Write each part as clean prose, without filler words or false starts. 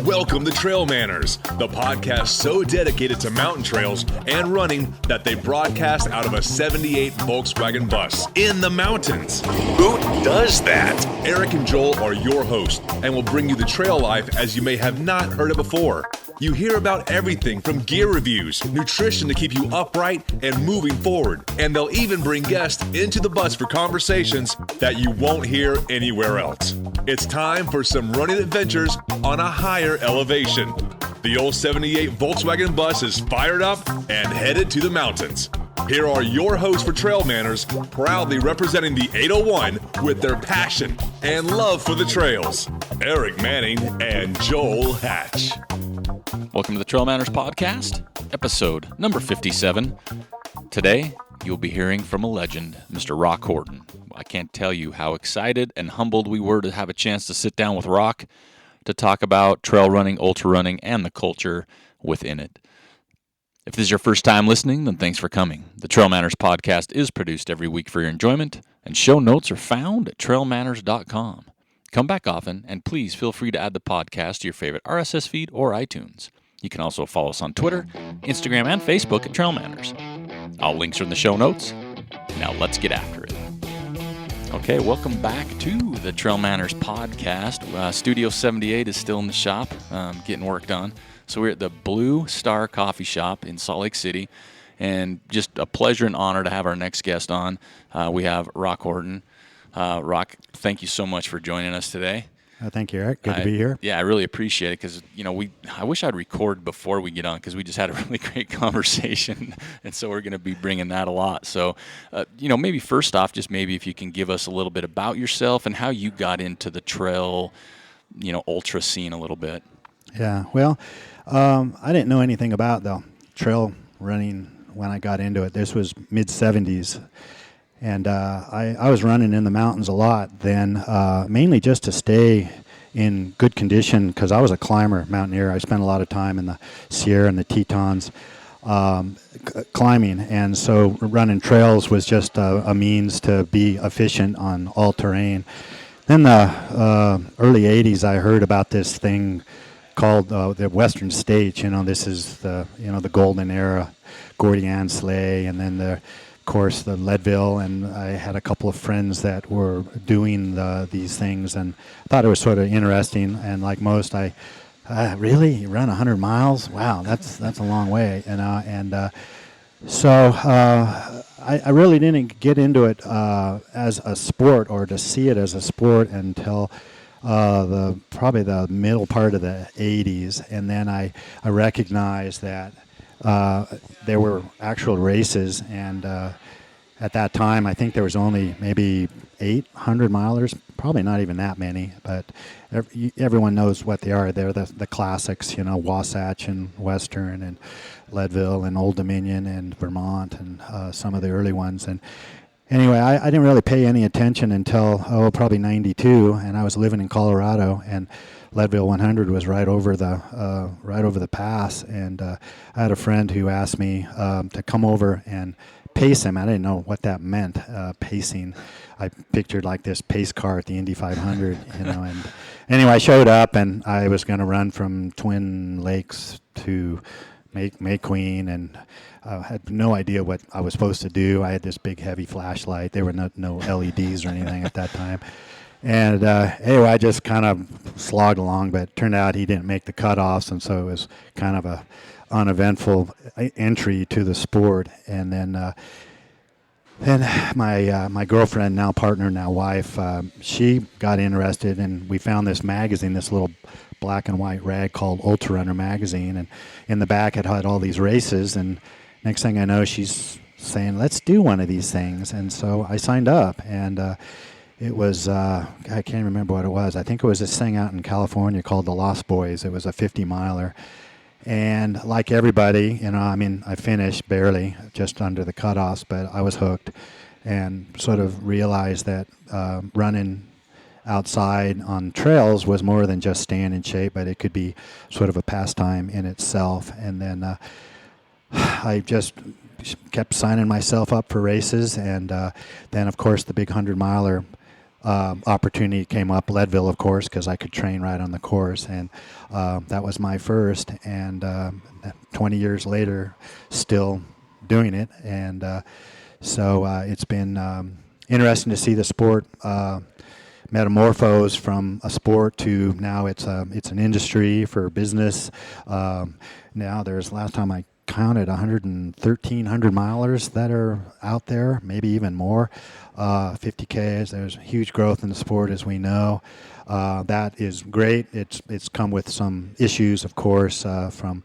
Welcome to TrailManners, the podcast so dedicated to mountain trails and running that they broadcast out of a 78 Volkswagen bus in the mountains. Who does that? Eric and Joel are your hosts and will bring you the trail life as you may have not heard it before. You hear about everything from gear reviews, nutrition to keep you upright and moving forward, and they'll even bring guests into the bus for conversations that you won't hear anywhere else. It's time for some running adventures on a higher elevation. The old 78 Volkswagen bus is fired up and headed to the mountains. Here are your hosts for TrailManners, proudly representing the 801 with their passion and love for the trails, Eric Manning and Joel Hatch. Welcome to the TrailManners podcast, episode number 57. Today, you'll be hearing from a legend, Mr. Roch Horton. I can't tell you how excited and humbled we were to have a chance to sit down with Roch to talk about trail running, ultra running, and the culture within it. If this is your first time listening, then thanks for coming. The TrailManners podcast is produced every week for your enjoyment, and show notes are found at trailmanners.com. Come back often, and please feel free to add the podcast to your favorite RSS feed or iTunes. You can also follow us on Twitter, Instagram, and Facebook at TrailManners. All links are in the show notes. Now let's get after it. Okay, welcome back to the TrailManners podcast. Studio 78 is still in the shop, getting work done. So we're at the Blue Star Coffee Shop in Salt Lake City, and just a pleasure and honor to have our next guest on. We have Roch Horton. Roch, thank you so much for joining us today. Thank you, Eric. Good to be here. Yeah, I really appreciate it because, I wish I'd record before we get on because we just had a really great conversation, and so we're going to be bringing that a lot. So, maybe first off, just maybe if you can give us a little bit about yourself and how you got into the trail, ultra scene a little bit. Yeah, well, I didn't know anything about the trail running when I got into it. This was mid-'70s. And I was running in the mountains a lot then, mainly just to stay in good condition because I was a climber, mountaineer. I spent a lot of time in the Sierra and the Tetons climbing, and so running trails was just a means to be efficient on all terrain. Then the early 80s, I heard about this thing called the Western States. This is the golden era, Gordian Sleigh, and then of course the Leadville, and I had a couple of friends that were doing these things, and I thought it was sort of interesting. And like most, I really, you run 100 miles? Wow, that's a long way, So I really didn't get into it as a sport or to see it as a sport until probably the middle part of the 80s, and then I recognized that there were actual races, and at that time I think there was only maybe 800 milers, probably not even that many, but everyone knows what they are. They're the classics, Wasatch and Western and Leadville and Old Dominion and Vermont and some of the early ones. And anyway, I didn't really pay any attention until probably 92, and I was living in Colorado, and Leadville 100 was right over the pass, and I had a friend who asked me to come over and pace him. I didn't know what that meant, pacing. I pictured like this pace car at the Indy 500, And anyway, I showed up, and I was going to run from Twin Lakes to McQueen, and had no idea what I was supposed to do. I had this big, heavy flashlight. There were no LEDs or anything at that time. And anyway, I just kind of slogged along, but it turned out he didn't make the cutoffs, and so it was kind of a uneventful entry to the sport. And then my girlfriend, now partner, now wife, she got interested, and we found this magazine, this little black and white rag called Ultra Runner magazine, and in the back it had all these races, and next thing I know, she's saying, let's do one of these things. And so I signed up, and it was, I can't remember what it was. I think it was this thing out in California called the Lost Boys. It was a 50-miler. And like everybody, I finished barely, just under the cutoffs, but I was hooked and sort of realized that running outside on trails was more than just staying in shape, but it could be sort of a pastime in itself. And then I just kept signing myself up for races, and then, of course, the big 100-miler opportunity came up, Leadville, of course, because I could train right on the course, and that was my first. And 20 years later, still doing it, and so it's been interesting to see the sport metamorphose from a sport to now it's an industry for business. Now there's, last time I counted, 1,300 milers that are out there, maybe even more. 50Ks. There's huge growth in the sport, as we know. That is great. It's come with some issues, of course, from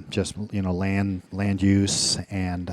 just land use, and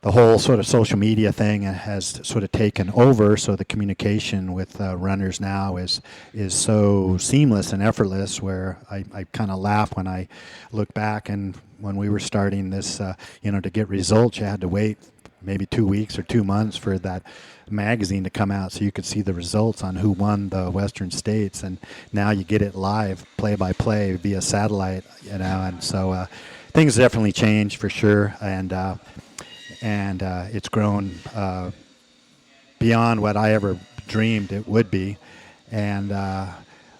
the whole sort of social media thing has sort of taken over. So the communication with runners now is so seamless and effortless, where I kind of laugh when I look back, and when we were starting this, to get results, you had to wait maybe 2 weeks or 2 months for that magazine to come out so you could see the results on who won the Western States. And now you get it live, play by play, via satellite, and so things definitely changed for sure. And it's grown beyond what I ever dreamed it would be. And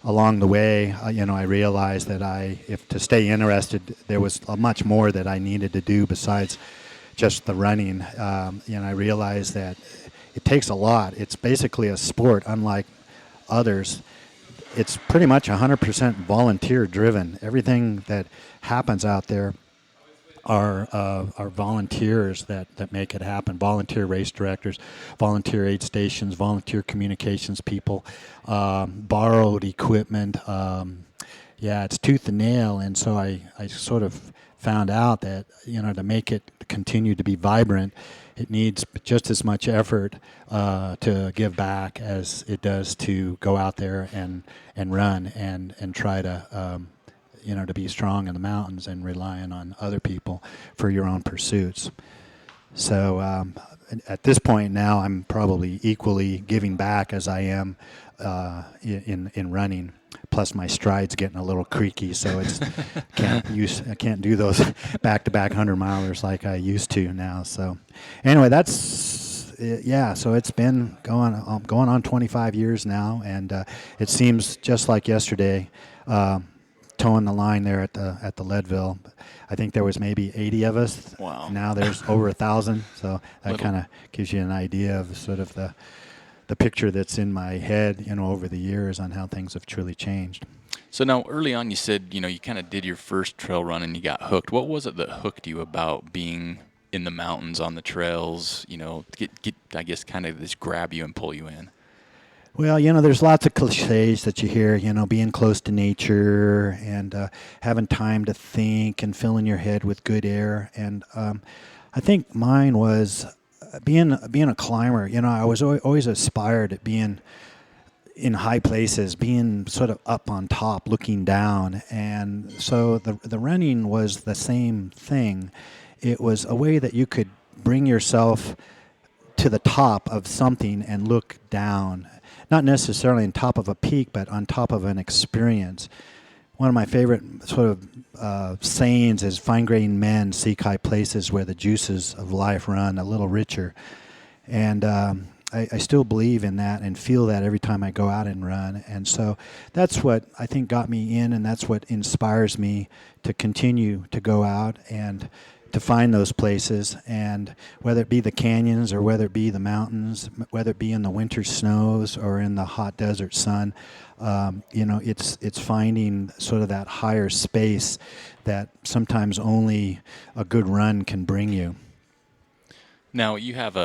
along the way, I realized that if to stay interested, there was much more that I needed to do besides just the running. I realized that it takes a lot. It's basically a sport, unlike others. It's pretty much 100% volunteer driven. Everything that happens out there are volunteers that make it happen. Volunteer race directors, volunteer aid stations, volunteer communications people, borrowed equipment. It's tooth and nail. And so I sort of found out that to make it continue to be vibrant, it needs just as much effort to give back as it does to go out there and run and try to to be strong in the mountains and relying on other people for your own pursuits. So at this point now, I'm probably equally giving back as I am in running. Plus, my stride's getting a little creaky, so I can't do those back-to-back 100-milers like I used to now. So anyway, so it's been going on 25 years now, and it seems just like yesterday. Towing the line there at the Leadville. I think there was maybe 80 of us. Wow. Now there's over 1,000. So that kind of gives you an idea of sort of the picture that's in my head, over the years on how things have truly changed. So now, early on, you said, you kind of did your first trail run and you got hooked. What was it that hooked you about being in the mountains on the trails, get I guess, kind of this grab you and pull you in? Well, there's lots of cliches that you hear, being close to nature and having time to think and filling your head with good air. And I think mine was being a climber. I was always aspired at being in high places, being sort of up on top, looking down. And so the running was the same thing. It was a way that you could bring yourself to the top of something and look down. Not necessarily on top of a peak, but on top of an experience. One of my favorite sort of sayings is, fine-grained men seek high places where the juices of life run a little richer. And I still believe in that and feel that every time I go out and run. And so that's what I think got me in, and that's what inspires me to continue to go out and to find those places, and whether it be the canyons or whether it be the mountains, whether it be in the winter snows or in the hot desert sun, it's finding sort of that higher space that sometimes only a good run can bring you. Now, you have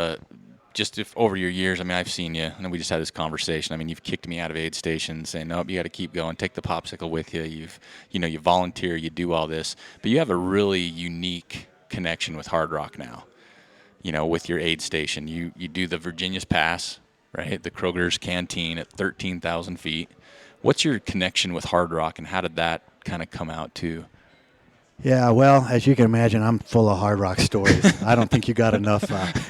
over your years, I've seen you, and we just had this conversation. You've kicked me out of aid stations saying, nope, you got to keep going, take the popsicle with you. You volunteer, you do all this, but you have a really unique connection with Hardrock now, with your aid station. You do the Virginius Pass, right? The Kroger's Canteen at 13,000 feet. What's your connection with Hardrock, and how did that kind of come out too? Yeah, well, as you can imagine, I'm full of Hardrock stories. I don't think you got enough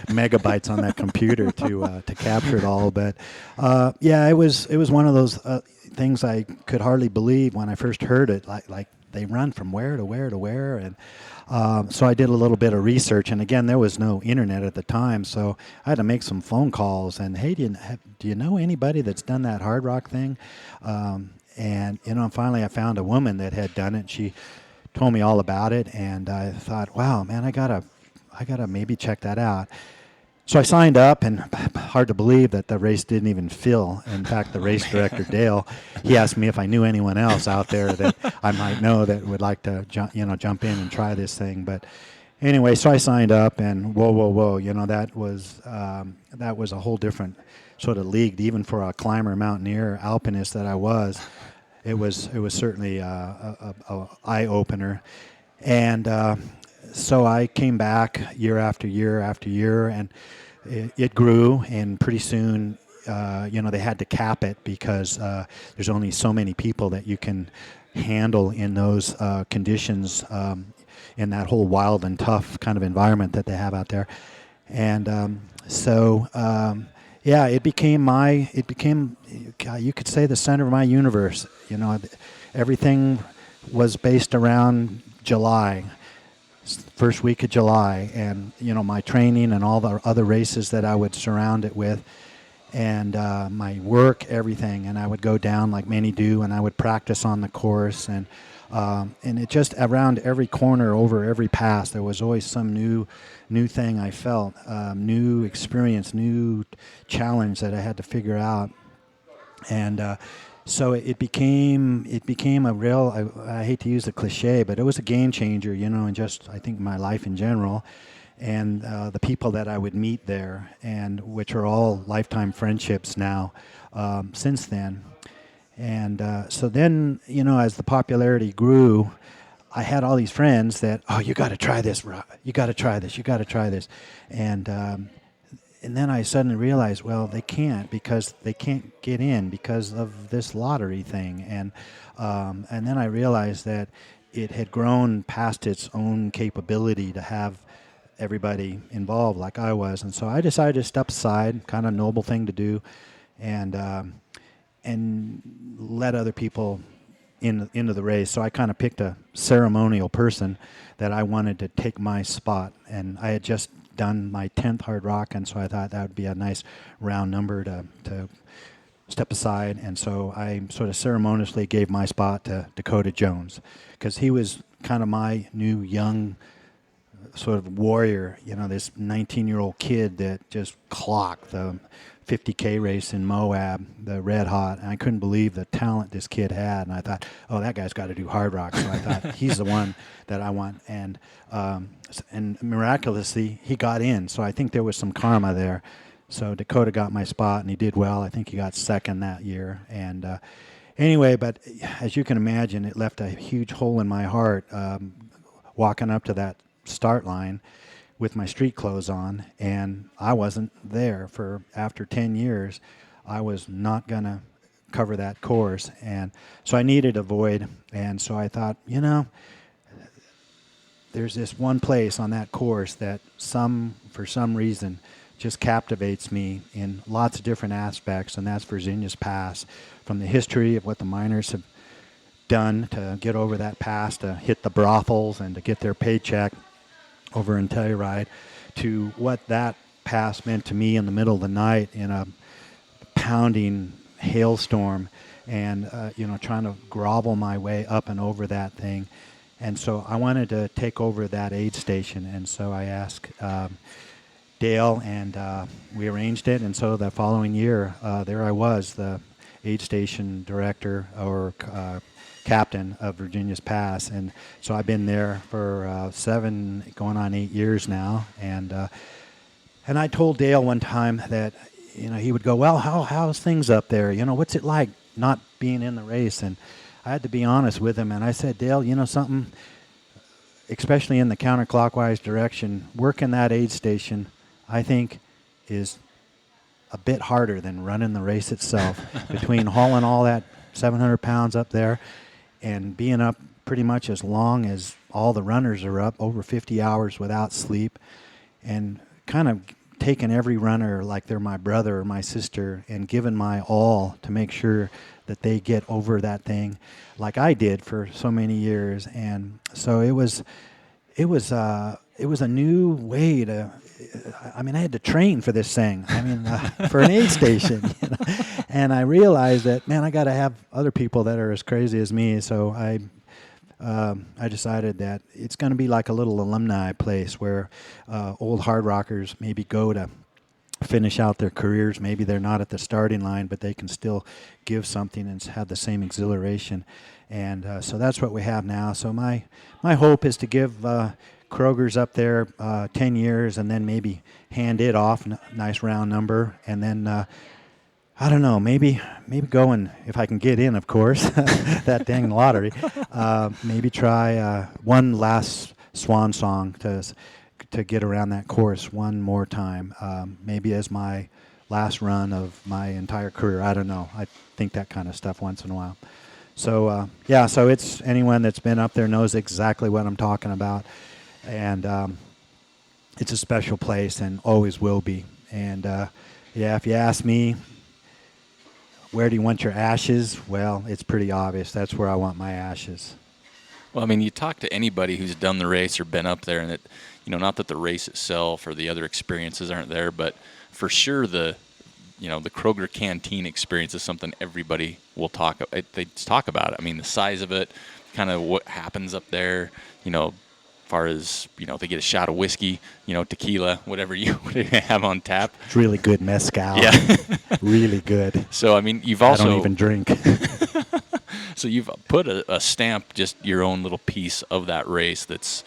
megabytes on that computer to capture it all. But it was one of those things I could hardly believe when I first heard it. Like they run from where to where to where? And so I did a little bit of research, and again, there was no internet at the time, so I had to make some phone calls. And hey, do you know anybody that's done that Hardrock thing? And finally, I found a woman that had done it. She told me all about it, and I thought, wow, man, I gotta maybe check that out. So I signed up, and hard to believe that the race didn't even fill. In fact, the race director, Dale, he asked me if I knew anyone else out there that I might know that would like to jump in and try this thing. But anyway, so I signed up, and whoa, that was a whole different sort of league, even for a climber, mountaineer, alpinist that I was. It was certainly a eye opener, and so I came back year after year after year, and it grew, and pretty soon, they had to cap it because there's only so many people that you can handle in those conditions, in that whole wild and tough kind of environment that they have out there. And it became, you could say, the center of my universe. Everything was based around July. First week of July, and my training and all the other races that I would surround it with, and my work, everything. And I would go down like many do, and I would practice on the course, and it just around every corner, over every pass, there was always some new thing I felt, new experience, new challenge that I had to figure out. And so it became a real, I hate to use the cliche, but it was a game changer, and just, I think, my life in general, and the people that I would meet there, and which are all lifetime friendships now, since then. And so then, as the popularity grew, I had all these friends that, oh, you got to try this, you got to try this, you got to try this. And then I suddenly realized, well, they can't, because they can't get in because of this lottery thing. And then I realized that it had grown past its own capability to have everybody involved like I was. And so I decided to step aside, kind of noble thing to do, and let other people into the race. So I kind of picked a ceremonial person that I wanted to take my spot. And I had just done my 10th Hardrock, and so I thought that would be a nice round number to step aside. And so I sort of ceremoniously gave my spot to Dakota Jones, because he was kind of my new young sort of warrior, this 19-year-old kid that just clocked the 50K race in Moab, the Red Hot, and I couldn't believe the talent this kid had. And I thought, oh, that guy's got to do Hardrock. So I thought, he's the one that I want. And miraculously, he got in. So I think there was some karma there. So Dakota got my spot, and he did well. I think he got second that year. And anyway, but as you can imagine, it left a huge hole in my heart, walking up to that start line with my street clothes on, and I wasn't there after 10 years. I was not going to cover that course, and so I needed a void. And so I thought, there's this one place on that course that for some reason just captivates me in lots of different aspects, and that's Virginius Pass. From the history of what the miners have done to get over that pass, to hit the brothels and to get their paycheck over in Telluride, to what that pass meant to me in the middle of the night in a pounding hailstorm, and trying to grovel my way up and over that thing. And so I wanted to take over that aid station, and so I asked Dale, and we arranged it. And so the following year, there I was, the aid station director, or captain of Virginius Pass. And so I've been there for 7 going on 8 years now. And I told Dale one time that he would go, well, how's things up there, what's it like not being in the race? And I had to be honest with him, and I said, Dale, something, especially in the counterclockwise direction, working that aid station, I think, is a bit harder than running the race itself. Between hauling all that 700 pounds up there and being up pretty much as long as all the runners are up, over 50 hours without sleep, and kind of taken every runner like they're my brother or my sister and given my all to make sure that they get over that thing like I did for so many years. And so it was a new way to, I mean, I had to train for this thing. I mean, for an aid station. You know? And I realized that, man, I got to have other people that are as crazy as me. So I decided that it's going to be like a little alumni place where old hard rockers maybe go to finish out their careers. Maybe they're not at the starting line, but they can still give something and have the same exhilaration. And so that's what we have now. So my hope is to give Kroger's up there 10 years and then maybe hand it off, nice round number, and then I don't know, maybe go and, if I can get in, of course, that dang lottery, maybe try one last swan song to get around that course one more time, maybe as my last run of my entire career. I don't know. I think that kind of stuff once in a while. So, so it's anyone that's been up there knows exactly what I'm talking about. And it's a special place and always will be. And, if you ask me, where do you want your ashes? Well, it's pretty obvious. That's where I want my ashes. Well, I mean, you talk to anybody who's done the race or been up there, and not that the race itself or the other experiences aren't there, but for sure the Kroger Canteen experience is something everybody will talk about. They talk about it. I mean, the size of it, kind of what happens up there, as far as, they get a shot of whiskey, tequila, whatever you have on tap. It's really good mezcal. Yeah. Really good. So, I mean, you've also... I don't even drink. So you've put a stamp, just your own little piece of that race it's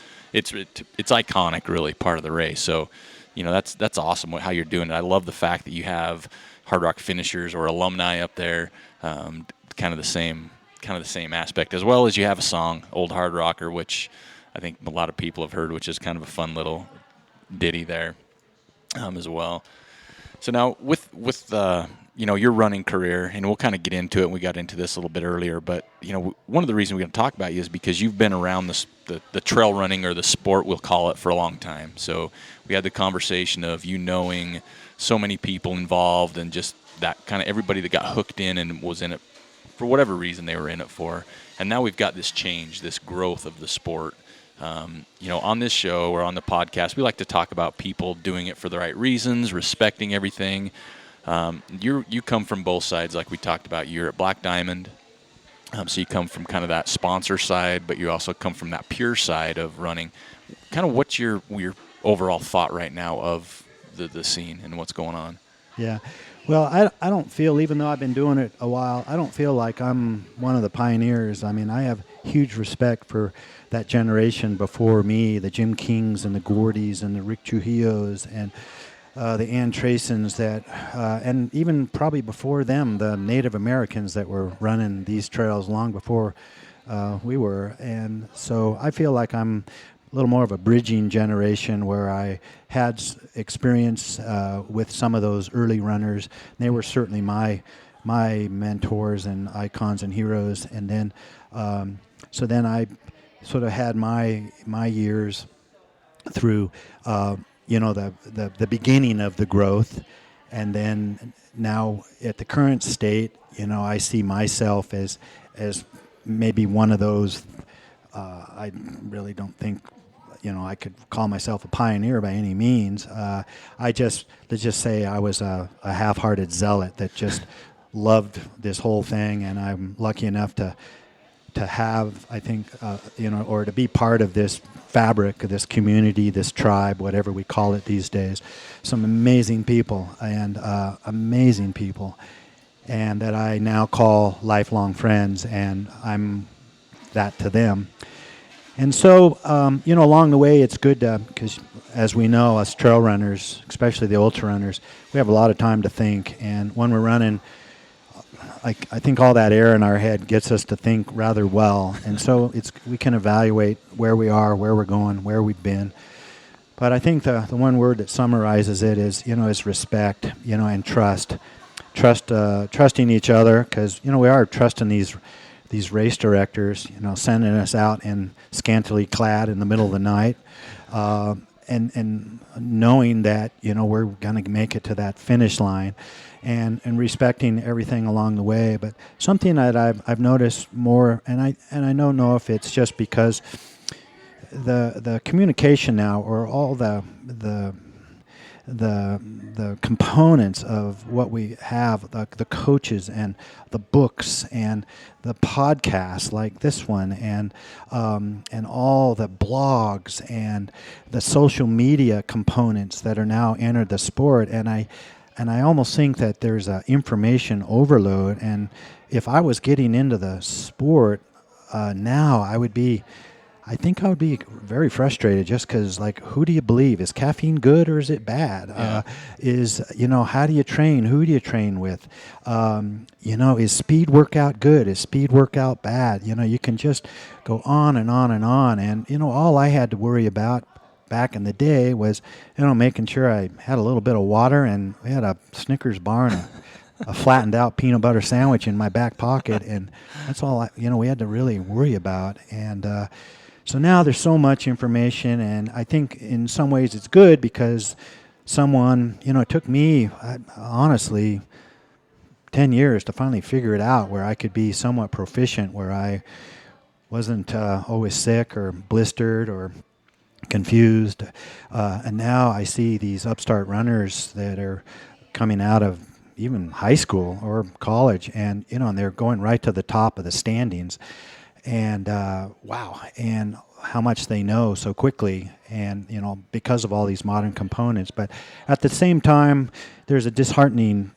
iconic, really, part of the race. So, that's awesome how you're doing it. I love the fact that you have Hard Rock finishers or alumni up there, kind of the same aspect, as well as you have a song, Old Hard Rocker, which I think a lot of people have heard, which is kind of a fun little ditty there as well. So now with your running career, and we'll kind of get into it, and we got into this a little bit earlier, but one of the reasons we're going to talk about you is because you've been around the trail running, or the sport, we'll call it, for a long time. So we had the conversation of you knowing so many people involved, and just that kind of everybody that got hooked in and was in it for whatever reason they were in it for. And now we've got this change, this growth of the sport. On this show or on the podcast, we like to talk about people doing it for the right reasons, respecting everything. You come from both sides, like we talked about. You're at Black Diamond, so you come from kind of that sponsor side, but you also come from that pure side of running. Kind of what's your overall thought right now of the scene and what's going on? Yeah. Well, I don't feel, even though I've been doing it a while, I don't feel like I'm one of the pioneers. I mean, I have huge respect for that generation before me, the Jim Kings and the Gordys and the Rick Trujillos and the Ann Traysons and even probably before them, the Native Americans that were running these trails long before we were. And so I feel like I'm a little more of a bridging generation where I had experience with some of those early runners. They were certainly my mentors and icons and heroes. And then, so then I sort of had my years through, the beginning of the growth. And then now at the current state, I see myself as maybe one of those. I really don't think, I could call myself a pioneer by any means. Let's just say I was a half-hearted zealot that just loved this whole thing, and I'm lucky enough to have, I think, or to be part of this fabric, of this community, this tribe, whatever we call it these days. Some amazing people, and that I now call lifelong friends, and I'm that to them. And so, along the way, it's good because, as we know, us trail runners, especially the ultra runners, we have a lot of time to think. And when we're running, I think all that air in our head gets us to think rather well. And so we can evaluate where we are, where we're going, where we've been. But I think the one word that summarizes it is respect, and trust. Trusting each other, because, we are trusting these race directors, sending us out in scantily clad in the middle of the night. and knowing that we're going to make it to that finish line, and respecting everything along the way. But something that I've noticed more, and I don't know if it's just because the communication now, or all the components of what we have, the coaches and the books and the podcasts like this one, and all the blogs and the social media components that are now entered the sport. And I almost think that there's a information overload. And if I was getting into the sport now, I think I would be very frustrated, just because, like, who do you believe? Is caffeine good or is it bad? Yeah. How do you train? Who do you train with? Is speed workout good? Is speed workout bad? You can just go on and on and on. And, all I had to worry about back in the day was, making sure I had a little bit of water, and we had a Snickers bar and a flattened out peanut butter sandwich in my back pocket. And that's all we had to really worry about. And, so now there's so much information, and I think in some ways it's good, because someone, it took me, honestly, 10 years to finally figure it out, where I could be somewhat proficient, where I wasn't always sick or blistered or confused. And now I see these upstart runners that are coming out of even high school or college, and, and they're going right to the top of the standings. And wow, and how much they know so quickly, and because of all these modern components. But at the same time, there's a disheartening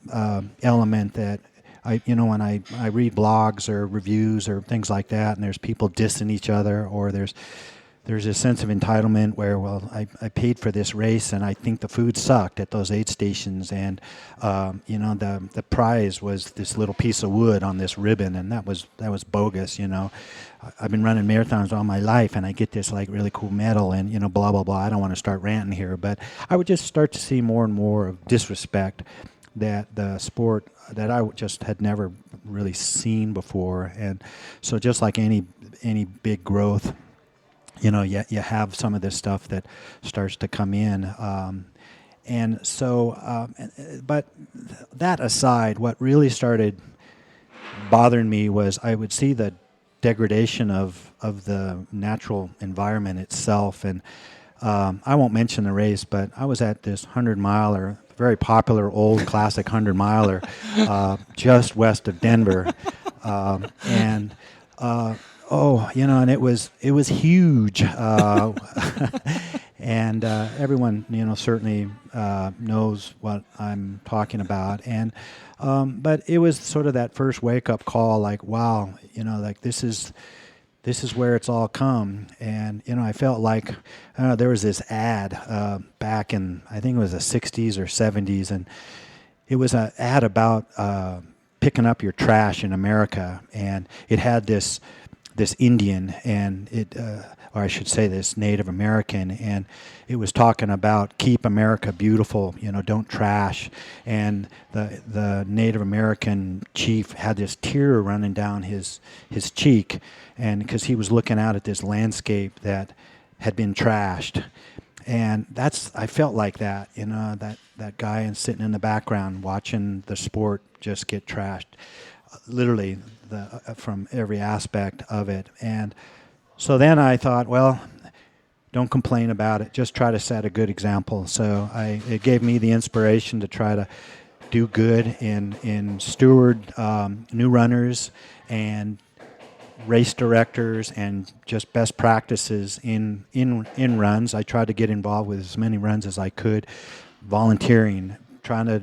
element that when I read blogs or reviews or things like that, and there's people dissing each other, or there's a sense of entitlement where, well, I paid for this race and I think the food sucked at those aid stations, and the prize was this little piece of wood on this ribbon, and that was bogus. I've been running marathons all my life, and I get this like really cool medal, and blah blah blah. I don't want to start ranting here, but I would just start to see more and more of disrespect that the sport that I just had never really seen before. And so, just like any big growth, you have some of this stuff that starts to come in. And so, but that aside, what really started bothering me was I would see the degradation of the natural environment itself. And I won't mention the race, but I was at this 100-miler, very popular old classic 100-miler, just west of Denver. And it was huge. And everyone, certainly knows what I'm talking about. And but it was sort of that first wake-up call, like, wow, like this is where it's all come. And I felt like there was this ad back in, I think it was the 60s or 70s, and it was an ad about picking up your trash in America, and it had this Indian, and or I should say this Native American, and it was talking about keep America beautiful, don't trash. And the Native American chief had this tear running down his cheek, and because he was looking out at this landscape that had been trashed. And I felt like that, that guy and sitting in the background watching the sport just get trashed, literally from every aspect of it. And so then I thought, well, don't complain about it. Just try to set a good example. So it gave me the inspiration to try to do good in steward new runners and race directors, and just best practices in runs. I tried to get involved with as many runs as I could, volunteering, trying to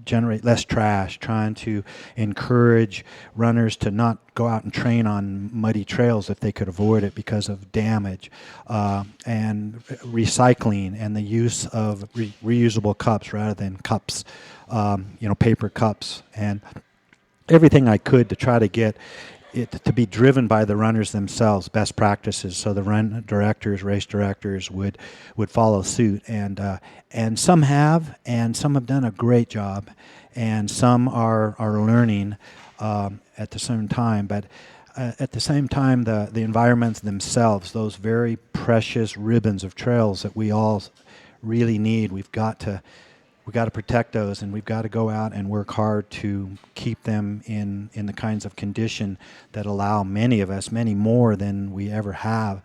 generate less trash, trying to encourage runners to not go out and train on muddy trails if they could avoid it because of damage, and recycling and the use of reusable cups rather than cups, paper cups, and everything I could to try to get it to be driven by the runners themselves, best practices, so the run directors, race directors would follow suit. And some have, and some have done a great job, and some are learning at the same time. But at the same time, the environments themselves, those very precious ribbons of trails that we all really need, we've got to protect those, and we've got to go out and work hard to keep them in the kinds of condition that allow many of us, many more than we ever have,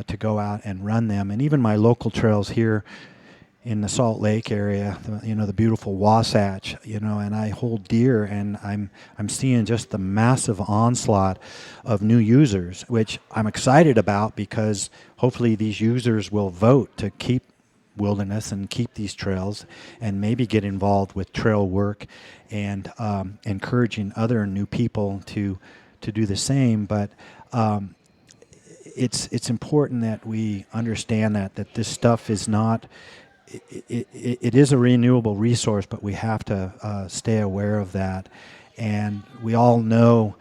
to go out and run them. And even my local trails here in the Salt Lake area, the beautiful Wasatch, and I hold dear, and I'm seeing just the massive onslaught of new users, which I'm excited about, because hopefully these users will vote to keep wilderness and keep these trails, and maybe get involved with trail work, and encouraging other new people to do the same. But it's important that we understand that this stuff is not. It is a renewable resource, but we have to stay aware of that. And we all know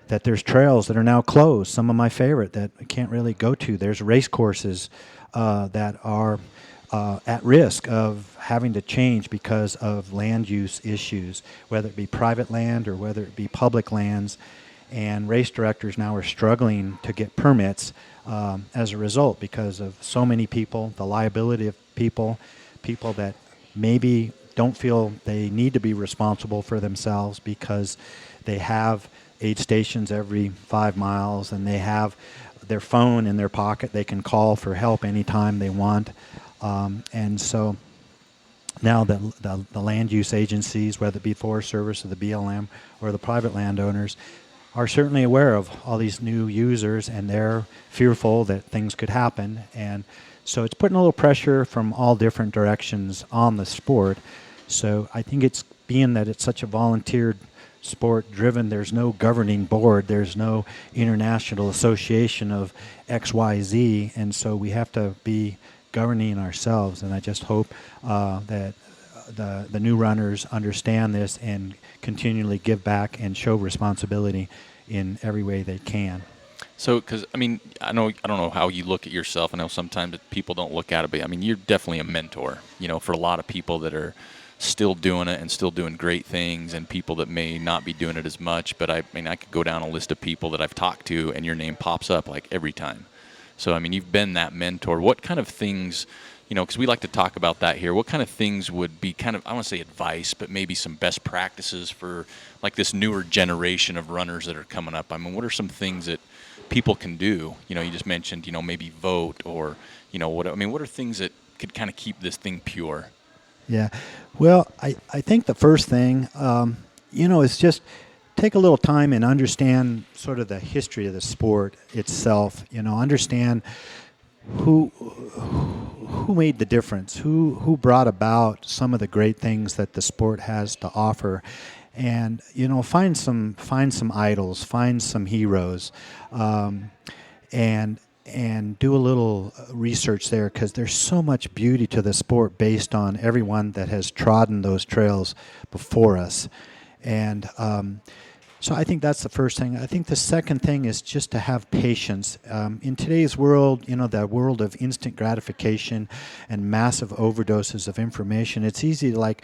that there's trails that are now closed. Some of my favorite that I can't really go to. There's race courses that are at risk of having to change because of land use issues, whether it be private land or whether it be public lands. And race directors now are struggling to get permits as a result, because of so many people, the liability of people that maybe don't feel they need to be responsible for themselves because they have aid stations every 5 miles, and they have their phone in their pocket. They can call for help anytime they want. And so now the land use agencies, whether it be Forest Service or the BLM or the private landowners, are certainly aware of all these new users, and they're fearful that things could happen. And so it's putting a little pressure from all different directions on the sport. So I think it's being that it's such a volunteer sport driven, there's no governing board, there's no international association of XYZ, and so we have to be governing ourselves. And I just hope that the new runners understand this and continually give back and show responsibility in every way they can. So, because I don't know how you look at yourself. I know sometimes people don't look at it, but you're definitely a mentor, for a lot of people that are still doing it and still doing great things, and people that may not be doing it as much. But I could go down a list of people that I've talked to, and your name pops up like every time. So, you've been that mentor. What kind of things, because we like to talk about that here, what kind of things would be kind of, I want to say advice, but maybe some best practices for like this newer generation of runners that are coming up? What are some things that people can do? You just mentioned, maybe vote, or, what are things that could kind of keep this thing pure? Yeah. Well, I think the first thing, is just take a little time and understand sort of the history of the sport itself. Understand who made the difference, who brought about some of the great things that the sport has to offer, and find some idols, find some heroes, and do a little research there, because there's so much beauty to the sport based on everyone that has trodden those trails before us. And so I think that's the first thing. I think the second thing is just to have patience. In today's world, the world of instant gratification and massive overdoses of information, it's easy to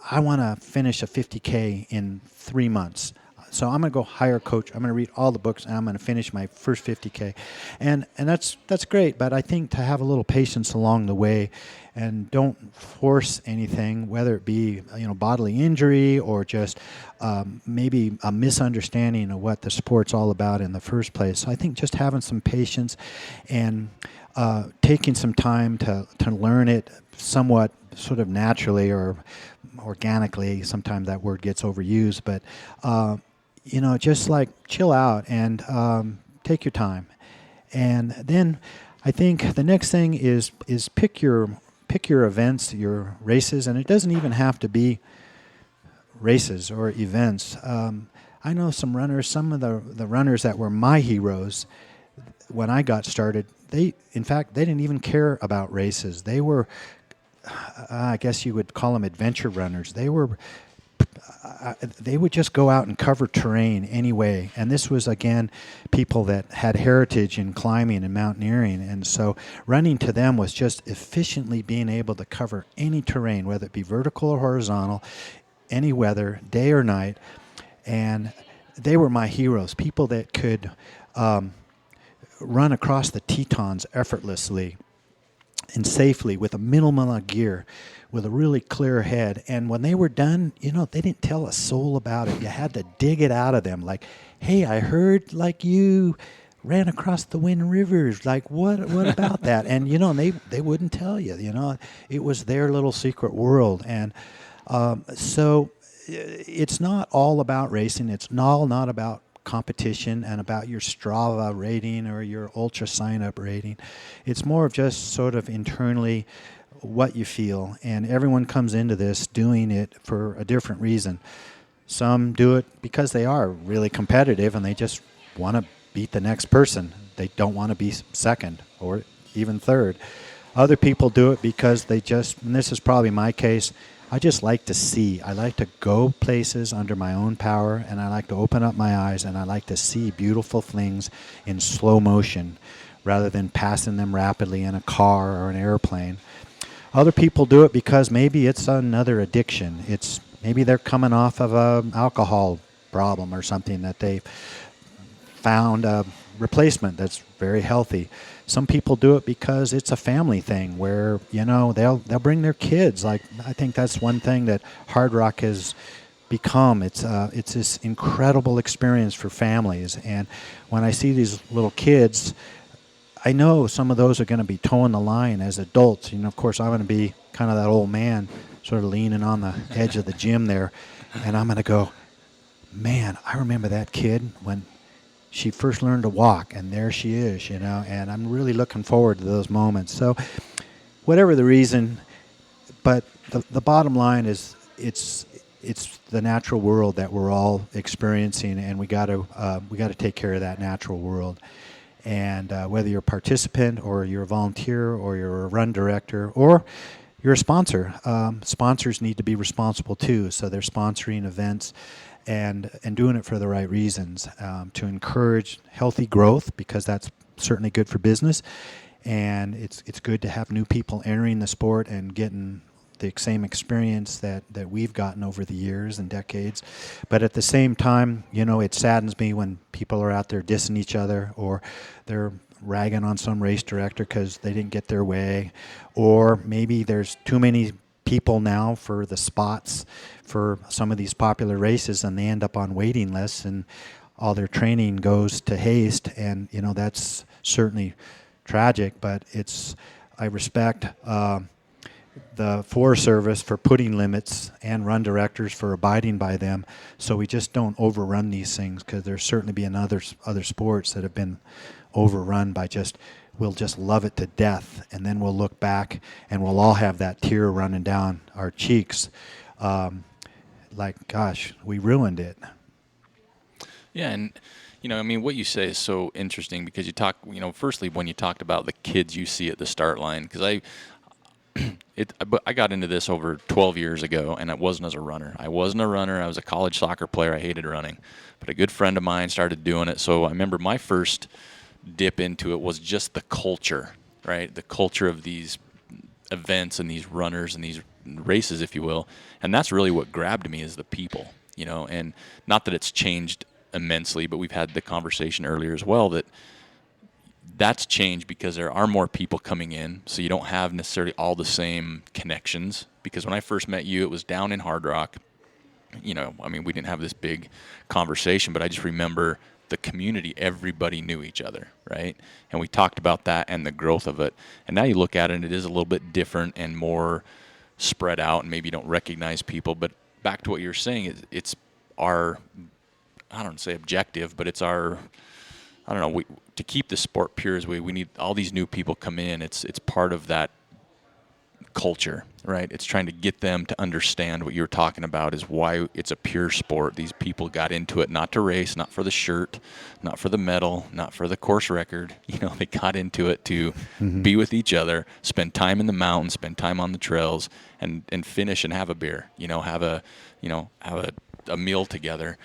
I want to finish a 50K in 3 months. So I'm going to go hire a coach. I'm going to read all the books, and I'm going to finish my first 50K. And that's great, but I think to have a little patience along the way, and don't force anything, whether it be bodily injury or just maybe a misunderstanding of what the sport's all about in the first place. So I think just having some patience and taking some time to learn it somewhat sort of naturally or organically. Sometimes that word gets overused, but just like chill out and take your time. And then I think the next thing is pick your events, your races, and it doesn't even have to be races or events. I know some runners, some of the runners that were my heroes when I got started, they didn't even care about races. They were, I guess you would call them adventure runners. They would just go out and cover terrain anyway. And this was, again, people that had heritage in climbing and mountaineering. And so running to them was just efficiently being able to cover any terrain, whether it be vertical or horizontal, any weather, day or night. And they were my heroes, people that could run across the Tetons effortlessly and safely with a minimal amount of gear, with a really clear head. And when they were done, they didn't tell a soul about it. You had to dig it out of them. Like, hey, I heard like you ran across the Wind Rivers. Like, what about that? And, they wouldn't tell you, It was their little secret world. And so it's not all about racing. It's not about competition and about your Strava rating or your Ultra sign-up rating. It's more of just sort of internally what you feel. And everyone comes into this doing it for a different reason. Some do it because they are really competitive and they just want to beat the next person. They don't want to be second or even third. Other people do it because they just, and this is probably my case, I just like to see. I like to go places under my own power, and I like to open up my eyes, and I like to see beautiful things in slow motion rather than passing them rapidly in a car or an airplane. Other people do it because maybe it's another addiction. It's maybe they're coming off of an alcohol problem or something that they found a replacement that's very healthy. Some people do it because it's a family thing where, they'll bring their kids. Like, I think that's one thing that Hardrock has become. It's this incredible experience for families. And when I see these little kids, I know some of those are going to be towing the line as adults. Of course, I'm going to be kind of that old man sort of leaning on the edge of the gym there. And I'm going to go, man, I remember that kid when she first learned to walk, and there she is, and I'm really looking forward to those moments. So whatever the reason, but the bottom line is it's the natural world that we're all experiencing, and we got to take care of that natural world. And whether you're a participant or you're a volunteer or you're a run director or you're a sponsor, sponsors need to be responsible too. So they're sponsoring events and doing it for the right reasons, to encourage healthy growth, because that's certainly good for business. And it's good to have new people entering the sport and getting the same experience that we've gotten over the years and decades. But at the same time, it saddens me when people are out there dissing each other, or they're ragging on some race director because they didn't get their way, or maybe there's too many people now for the spots for some of these popular races, and they end up on waiting lists, and all their training goes to haste. And that's certainly tragic, but I respect the Forest Service for putting limits and run directors for abiding by them, so we just don't overrun these things, because there's certainly been other sports that have been overrun by we'll just love it to death, and then we'll look back and we'll all have that tear running down our cheeks, like, gosh, we ruined it. Yeah, and what you say is so interesting, because you talk, firstly, when you talked about the kids you see at the start line, because I got into this over 12 years ago, and it wasn't as a runner. I wasn't a runner. I was a college soccer player. I hated running, but a good friend of mine started doing it. So I remember my first dip into it was just the culture, right? The culture of these events and these runners and these races, if you will. And that's really what grabbed me, is the people, and not that it's changed immensely, but we've had the conversation earlier as well that that's changed because there are more people coming in, so you don't have necessarily all the same connections. Because when I first met you, it was down in Hardrock. We didn't have this big conversation, but I just remember the community, everybody knew each other, right? And we talked about that and the growth of it. And now you look at it, and it is a little bit different and more spread out, and maybe you don't recognize people. But back to what you're saying, it's our, I don't say objective, but it's our, to keep the sport pure as we need all these new people come in. It's part of that culture, right? It's trying to get them to understand what you're talking about, is why it's a pure sport. These people got into it not to race, not for the shirt, not for the medal, not for the course record. They got into it to be with each other, spend time in the mountains, spend time on the trails, and finish and have a beer, have a meal together.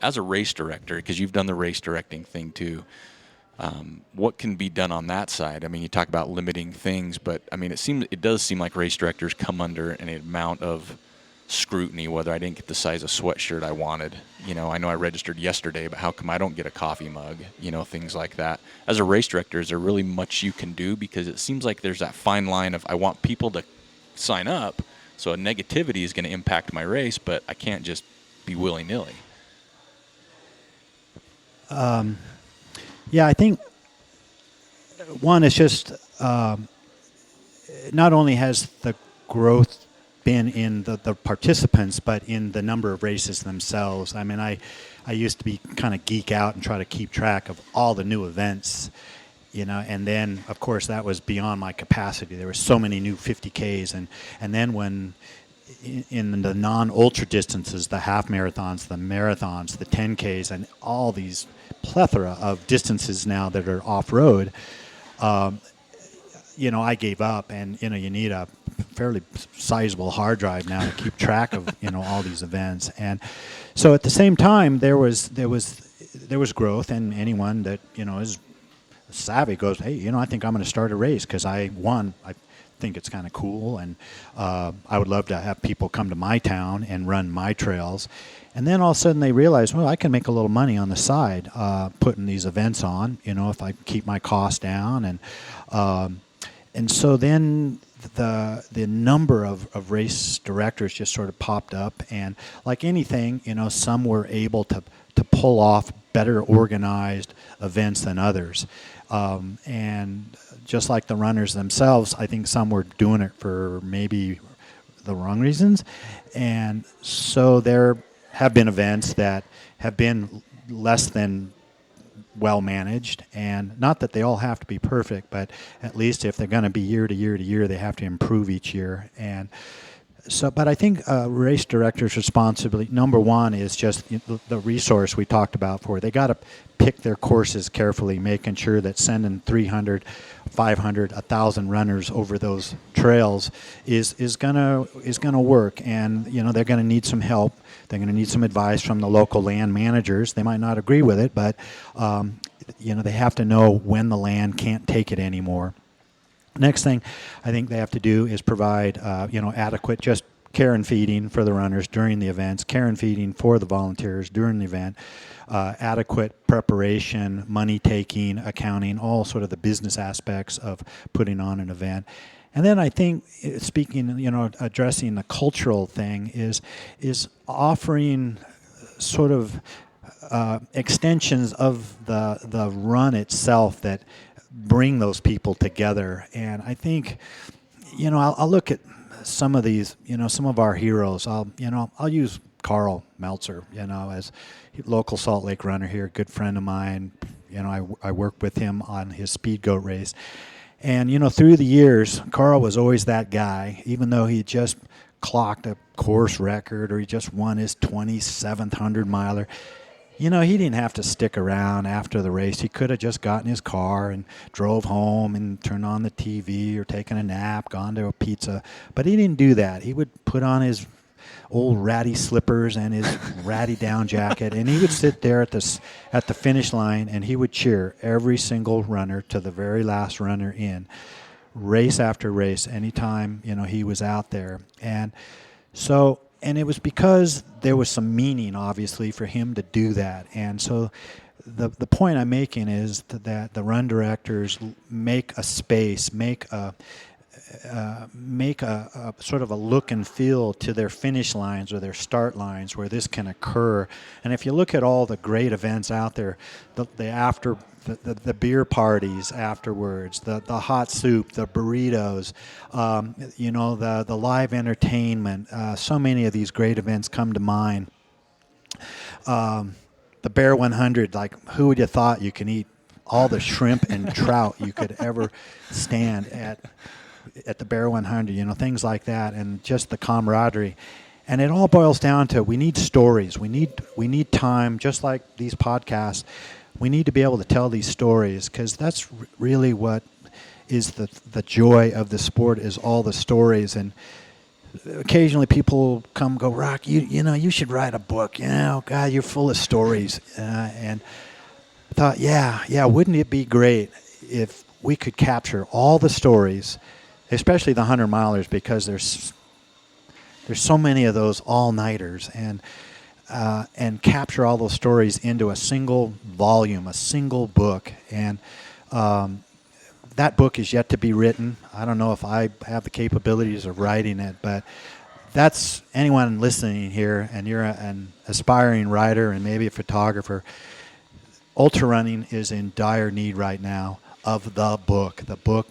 As a race director, because you've done the race directing thing too, what can be done on that side? You talk about limiting things, but it does seem like race directors come under an amount of scrutiny, whether I didn't get the size of sweatshirt I wanted. I know I registered yesterday, but how come I don't get a coffee mug? Things like that. As a race director, is there really much you can do? Because it seems like there's that fine line of I want people to sign up, so a negativity is going to impact my race, but I can't just be willy-nilly. Yeah, I think one is just not only has the growth been in the participants, but in the number of races themselves. I mean, I used to be kind of geek out and try to keep track of all the new events, and then, of course, that was beyond my capacity. There were so many new 50Ks, and then when in the non-ultra distances, the half marathons, the marathons, the 10Ks, and all these plethora of distances now that are off-road, I gave up, and you need a fairly sizable hard drive now to keep track of all these events. And so at the same time, there was growth, and anyone that is savvy goes, hey, I think I'm going to start a race because I think it's kind of cool, and I would love to have people come to my town and run my trails. And then all of a sudden they realize, well, I can make a little money on the side putting these events on, if I keep my costs down. And so then the number of race directors just sort of popped up. And like anything, some were able to pull off better organized events than others. And just like the runners themselves, I think some were doing it for maybe the wrong reasons. And so there have been events that have been less than well managed, and not that they all have to be perfect, but at least if they're going to be year to year to year, they have to improve each year. And so, but I think race directors' responsibility, number one, is just the resource we talked about before. They got to pick their courses carefully, making sure that sending 300, 500, 1,000 runners over those trails is gonna work. And they're going to need some help. They're going to need some advice from the local land managers. They might not agree with it, but they have to know when the land can't take it anymore. Next thing I think they have to do is provide, adequate just care and feeding for the runners during the events, care and feeding for the volunteers during the event, adequate preparation, money taking, accounting, all sort of the business aspects of putting on an event. And then I think, addressing the cultural thing is offering sort of extensions of the run itself that bring those people together. And I think, I'll look at some of these, some of our heroes. I'll use Carl Meltzer, as local Salt Lake runner here, good friend of mine. I worked with him on his speed goat race. And, through the years, Carl was always that guy, even though he just clocked a course record or he just won his 27th 100-miler. He didn't have to stick around after the race. He could have just gotten his car and drove home and turned on the TV or taken a nap, gone to a pizza. But he didn't do that. He would put on his old ratty slippers and his ratty down jacket, and he would sit there at the finish line, and he would cheer every single runner to the very last runner in, race after race, anytime he was out there. And so, and it was because there was some meaning, obviously, for him to do that. And so the point I'm making is that the run directors make a space, make a sort of a look and feel to their finish lines or their start lines where this can occur. And if you look at all the great events out there, the beer parties afterwards, the hot soup, the burritos, the live entertainment, so many of these great events come to mind. The Bear 100, like who would you thought you can eat all the shrimp and trout you could ever stand at the Bear 100, things like that, and just the camaraderie. And it all boils down to we need stories. We need time, just like these podcasts. We need to be able to tell these stories because that's really what is the joy of the sport is all the stories. And occasionally people come go, Roch, you should write a book. God, you're full of stories. And I thought, yeah, wouldn't it be great if we could capture all the stories, especially the 100-milers, because there's there's so many of those all-nighters, and capture all those stories into a single volume, a single book. And that book is yet to be written. I don't know if I have the capabilities of writing it, but that's anyone listening here, and you're an aspiring writer and maybe a photographer, ultra running is in dire need right now of the book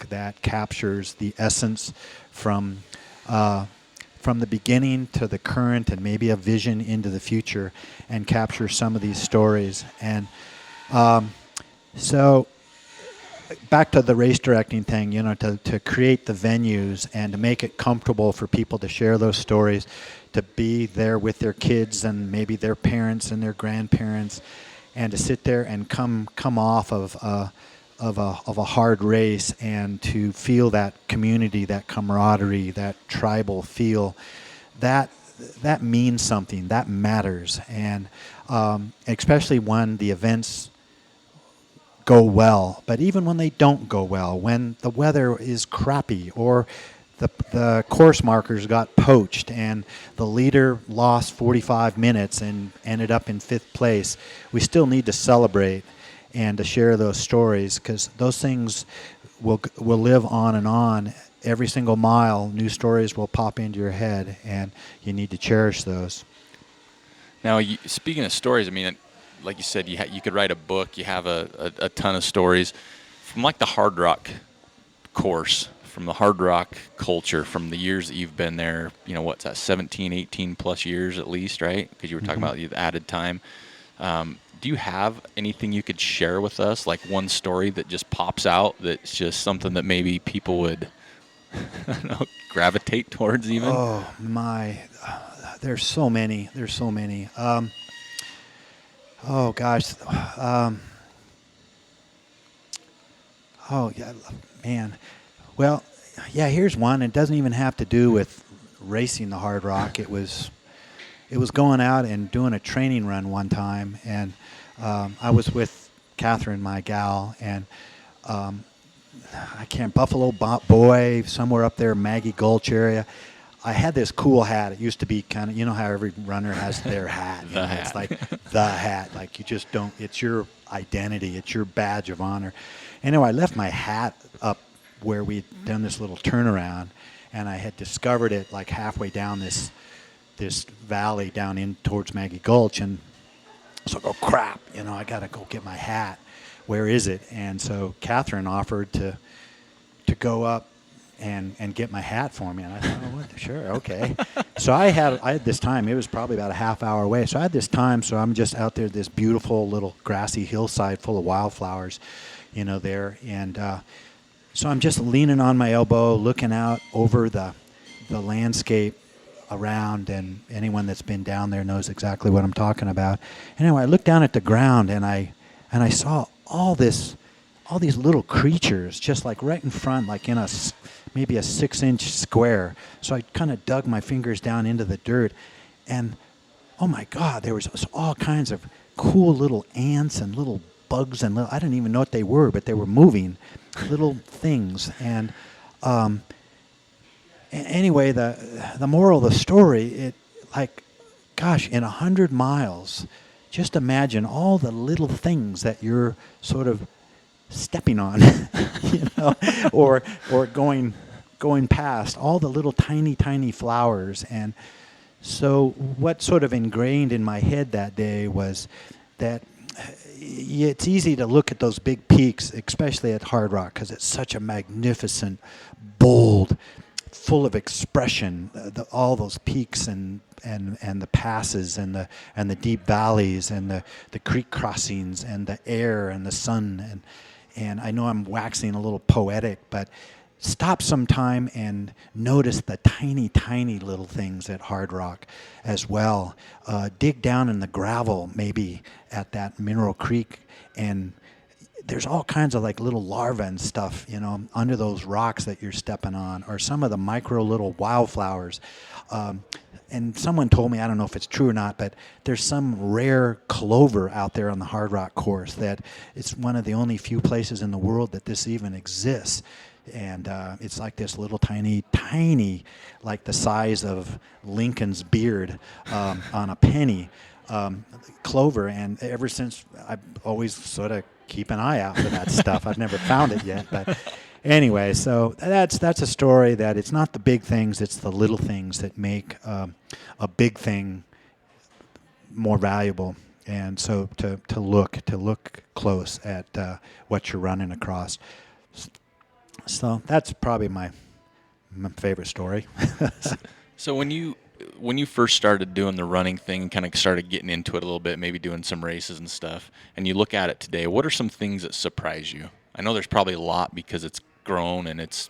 that captures the essence from the beginning to the current and maybe a vision into the future, and capture some of these stories. And so back to the race directing thing, to create the venues and to make it comfortable for people to share those stories, to be there with their kids and maybe their parents and their grandparents, and to sit there and come off of a hard race and to feel that community, that camaraderie, that tribal feel, that means something, that matters. And especially when the events go well, but even when they don't go well, when the weather is crappy or the course markers got poached and the leader lost 45 minutes and ended up in 5th place, we still need to celebrate and to share those stories, because those things will live on and on. Every single mile, new stories will pop into your head, and you need to cherish those. Now, speaking of stories, I mean, like you said, you could write a book. You have a ton of stories from like the Hardrock course, from the Hardrock culture, from the years that you've been there. What's that, 17, 18 plus years at least, right? Because you were talking about the added time. Do you have anything you could share with us, like one story that just pops out that's just something that maybe people would I don't know, gravitate towards even? Oh, my. There's so many. Oh, gosh. Oh, yeah, man. Well, yeah, here's one. It doesn't even have to do with racing the Hardrock. It was going out and doing a training run one time, and I was with Catherine, my gal, and Buffalo Boy, somewhere up there, Maggie Gulch area. I had this cool hat. It used to be kind of, how every runner has their hat. Hat. It's like the hat. Like you just don't, it's your identity. It's your badge of honor. Anyway, I left my hat up where we'd done this little turnaround, and I had discovered it like halfway down this valley down in towards Maggie Gulch, and so I go, crap, I got to go get my hat. Where is it? And so Catherine offered to go up and get my hat for me, and I thought, oh, sure, okay. So I had this time. It was probably about a half hour away. So I had this time. So I'm just out there, this beautiful little grassy hillside full of wildflowers, there, and so I'm just leaning on my elbow, looking out over the landscape around, and anyone that's been down there knows exactly what I'm talking about. Anyway, I looked down at the ground, and I saw all these little creatures just like right in front, like in maybe a 6-inch square. So I kind of dug my fingers down into the dirt, and oh my God, there was all kinds of cool little ants and little bugs and I didn't even know what they were, but they were moving little things. And anyway, the moral of the story, in 100 miles, just imagine all the little things that you're sort of stepping on, or going past, all the little tiny flowers. And so what sort of ingrained in my head that day was that it's easy to look at those big peaks, especially at Hardrock, because it's such a magnificent, bold, full of expression, all those peaks and the passes and the deep valleys and the creek crossings and the air and the sun, and I know I'm waxing a little poetic, but stop sometime and notice the tiny little things at Hardrock as well. Dig down in the gravel maybe at that Mineral Creek, and there's all kinds of like little larvae and stuff, under those rocks that you're stepping on, or some of the micro little wildflowers. And someone told me, I don't know if it's true or not, but there's some rare clover out there on the Hardrock course that it's one of the only few places in the world that this even exists. and it's like this little tiny, like the size of Lincoln's beard on a penny clover. And ever since, I've always sort of keep an eye out for that stuff. I've never found it yet, but anyway, so that's a story that it's not the big things, it's the little things that make a big thing more valuable. And so to look close at what you're running across. So that's probably my favorite story. So when you first started doing the running thing and kind of started getting into it a little bit, maybe doing some races and stuff, and you look at it today, what are some things that surprise you? I know there's probably a lot because it's grown and it's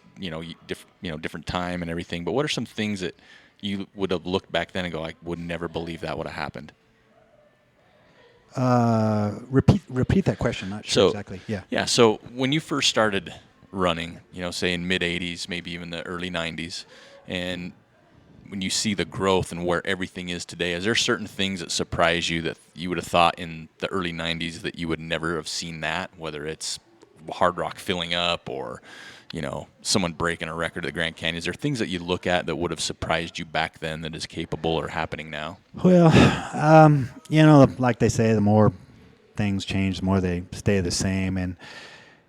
different time and everything, but what are some things that you would have looked back then and go, I would never believe that would have happened? Repeat that question. Not sure exactly. Yeah. Yeah. So when you first started running, say in mid 80s, maybe even the early 90s, and when you see the growth and where everything is today, is there certain things that surprise you that you would have thought in the early 90s that you would never have seen that, whether it's Hardrock filling up or, someone breaking a record at the Grand Canyon? Is there things that you look at that would have surprised you back then that is capable or happening now? Well, like they say, the more things change, the more they stay the same. And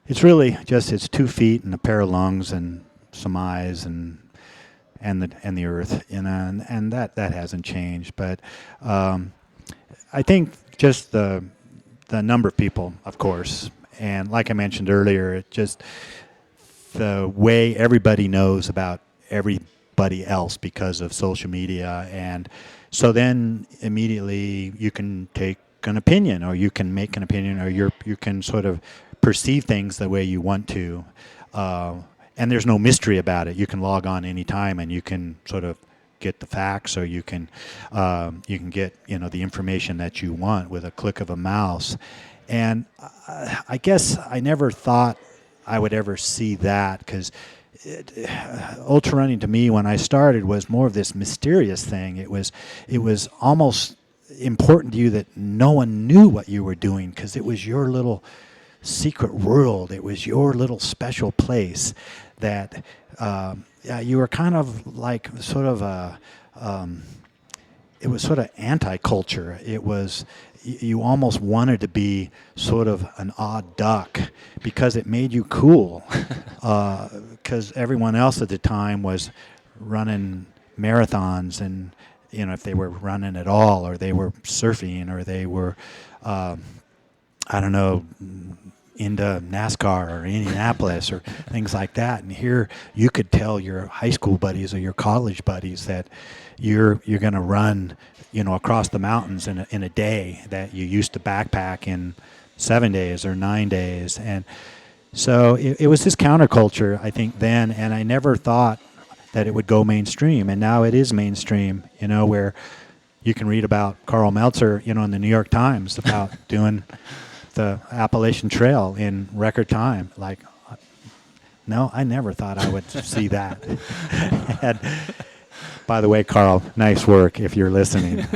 it's really just it's 2 feet and a pair of lungs and some eyes and the earth, and that hasn't changed. But I think just the number of people, of course, and like I mentioned earlier, it just the way everybody knows about everybody else because of social media, and so then immediately you can take an opinion, or you can make an opinion, or you can sort of perceive things the way you want to. And there's no mystery about it. You can log on anytime, and you can sort of get the facts, or you can get the information that you want with a click of a mouse. And I guess I never thought I would ever see that, because ultra running to me when I started was more of this mysterious thing. It was almost important to you that no one knew what you were doing, because it was your little secret world. It was your little special place that you were kind of like sort of it was sort of anti-culture. It was, you almost wanted to be sort of an odd duck because it made you cool, because everyone else at the time was running marathons, and if they were running at all, or they were surfing, or they were into NASCAR or Indianapolis or things like that. And here you could tell your high school buddies or your college buddies that you're going to run, across the mountains in a day that you used to backpack in 7 days or 9 days. And so it was this counterculture, I think, then, and I never thought that it would go mainstream. And now it is mainstream, where you can read about Carl Meltzer, in the New York Times about doing the Appalachian Trail in record time. Like, no, I never thought I would see that. And by the way, Carl, nice work if you're listening.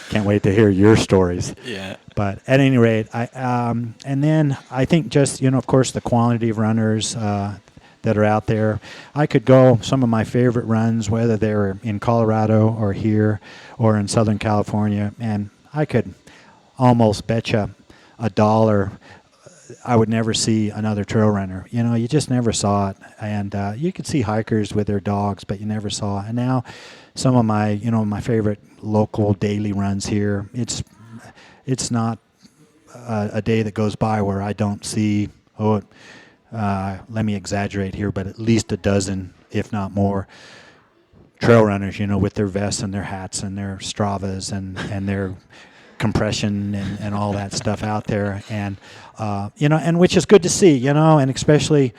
Can't wait to hear your stories. Yeah. But at any rate, and then I think just, of course, the quantity of runners that are out there. I could go some of my favorite runs, whether they're in Colorado or here or in Southern California, and I could almost bet you $1 I would never see another trail runner. You just never saw it. And you could see hikers with their dogs, but you never saw it. And now some of my, my favorite local daily runs here, it's not a day that goes by where I don't see, let me exaggerate here, but at least a dozen, if not more, trail runners, with their vests and their hats and their Stravas and their compression and all that stuff out there, and and which is good to see, and especially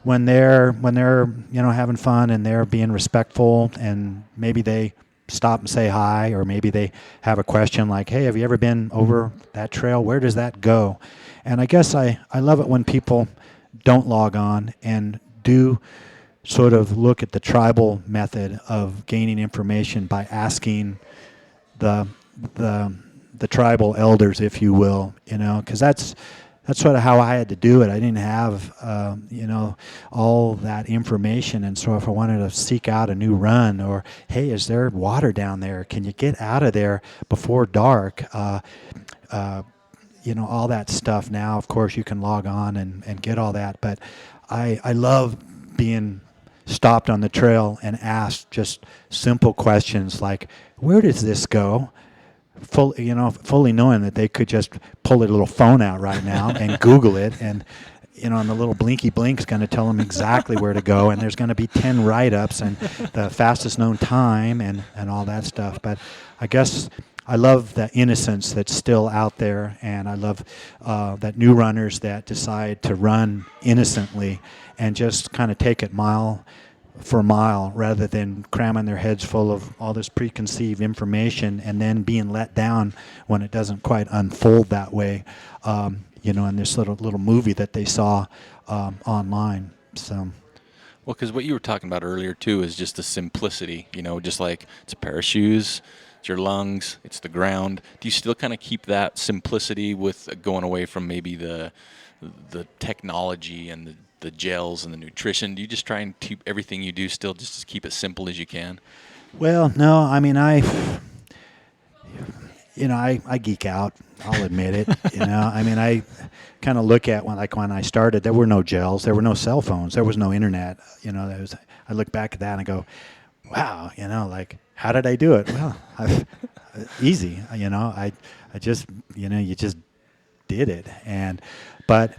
when they're having fun and they're being respectful, and maybe they stop and say hi, or maybe they have a question like, hey, have you ever been over that trail? Where does that go? And I guess I love it when people don't log on and do sort of look at the tribal method of gaining information by asking the tribal elders, if you will, because that's that's sort of how I had to do it. I didn't have, all that information. And so if I wanted to seek out a new run, or, hey, is there water down there? Can you get out of there before dark? All that stuff now, of course, you can log on and get all that. But I love being stopped on the trail and asked just simple questions like, where does this go? Fully knowing that they could just pull their little phone out right now and Google it, and the little blinky blink is going to tell them exactly where to go, and there's going to be 10 write-ups and the fastest known time and all that stuff. But I guess I love the innocence that's still out there, and I love that new runners that decide to run innocently and just kind of take it mile for mile rather than cramming their heads full of all this preconceived information and then being let down when it doesn't quite unfold that way, in this little movie that they saw online. So. Well, because what you were talking about earlier, too, is just the simplicity, just like it's a pair of shoes, it's your lungs, it's the ground. Do you still kind of keep that simplicity with going away from maybe the technology and the gels and the nutrition? Do you just try and keep everything you do still just keep it simple as you can? Well, no, I mean, I geek out. I'll admit it. I kind of look at when I started, there were no gels, there were no cell phones, there was no internet. I look back at that and I go, wow, how did I do it? Well, easy. I just, you just did it. But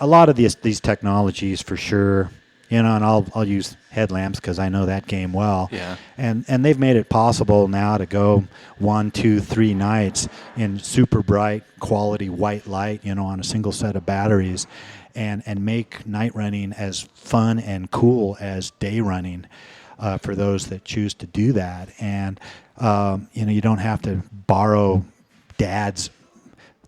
a lot of these technologies for sure, and I'll use headlamps because I know that game well. Yeah. And they've made it possible now to go 1, 2, 3 nights in super bright quality white light, on a single set of batteries, and make night running as fun and cool as day running for those that choose to do that. And you don't have to borrow Dad's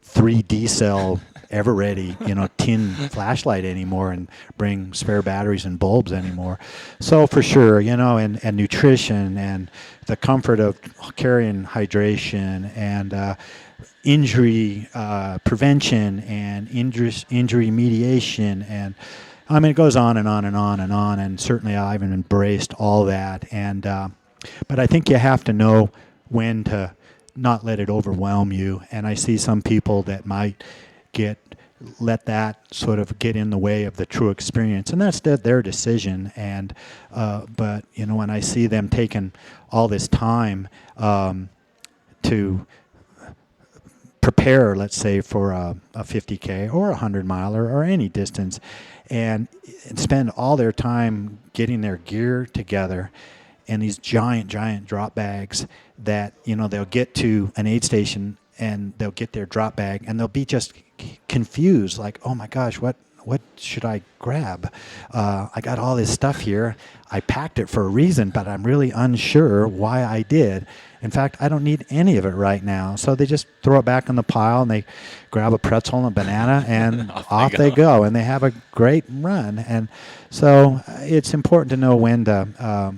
3D cell ever-ready, tin flashlight anymore and bring spare batteries and bulbs anymore. So for sure, and nutrition and the comfort of carrying hydration and injury prevention and injury mediation, and it goes on and on and on and on. And certainly I've embraced all that. And but I think you have to know when to not let it overwhelm you. And I see some people that might let that sort of get in the way of the true experience, and that's their decision. And but when I see them taking all this time to prepare, let's say, for a 50K or a 100-miler or any distance, and spend all their time getting their gear together and these giant drop bags that they'll get to an aid station and they'll get their drop bag and they'll be just confused, like, oh my gosh, what should I grab? I got all this stuff here. I packed it for a reason, but I'm really unsure why I did. In fact, I don't need any of it right now. So they just throw it back in the pile and they grab a pretzel and a banana and off they go. And they have a great run. And so it's important to know when to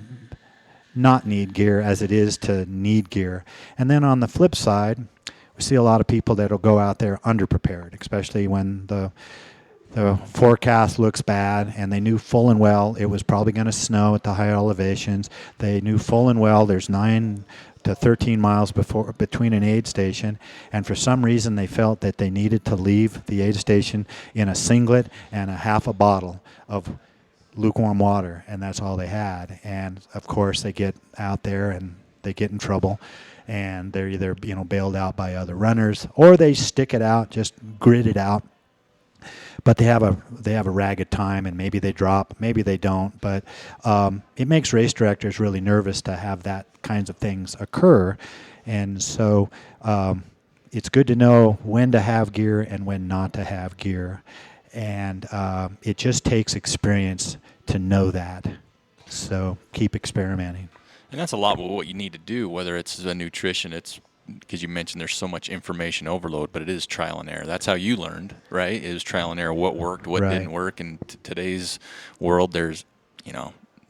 not need gear as it is to need gear. And then on the flip side, we see a lot of people that will go out there underprepared, especially when the forecast looks bad, and they knew full and well it was probably going to snow at the high elevations. They knew full and well there's 9 to 13 miles between an aid station, and for some reason they felt that they needed to leave the aid station in a singlet and a half a bottle of lukewarm water, and that's all they had. And of course they get out there and they get in trouble, and they're either bailed out by other runners, or they stick it out, just grit it out. But they have a ragged time, and maybe they drop, maybe they don't. But it makes race directors really nervous to have that kinds of things occur, and so it's good to know when to have gear and when not to have gear, and it just takes experience to know that. So keep experimenting. And that's a lot of what you need to do, whether it's the nutrition, it's because you mentioned there's so much information overload, but it is trial and error. That's how you learned, right? It was trial and error, what worked, what didn't work. In today's world, there's,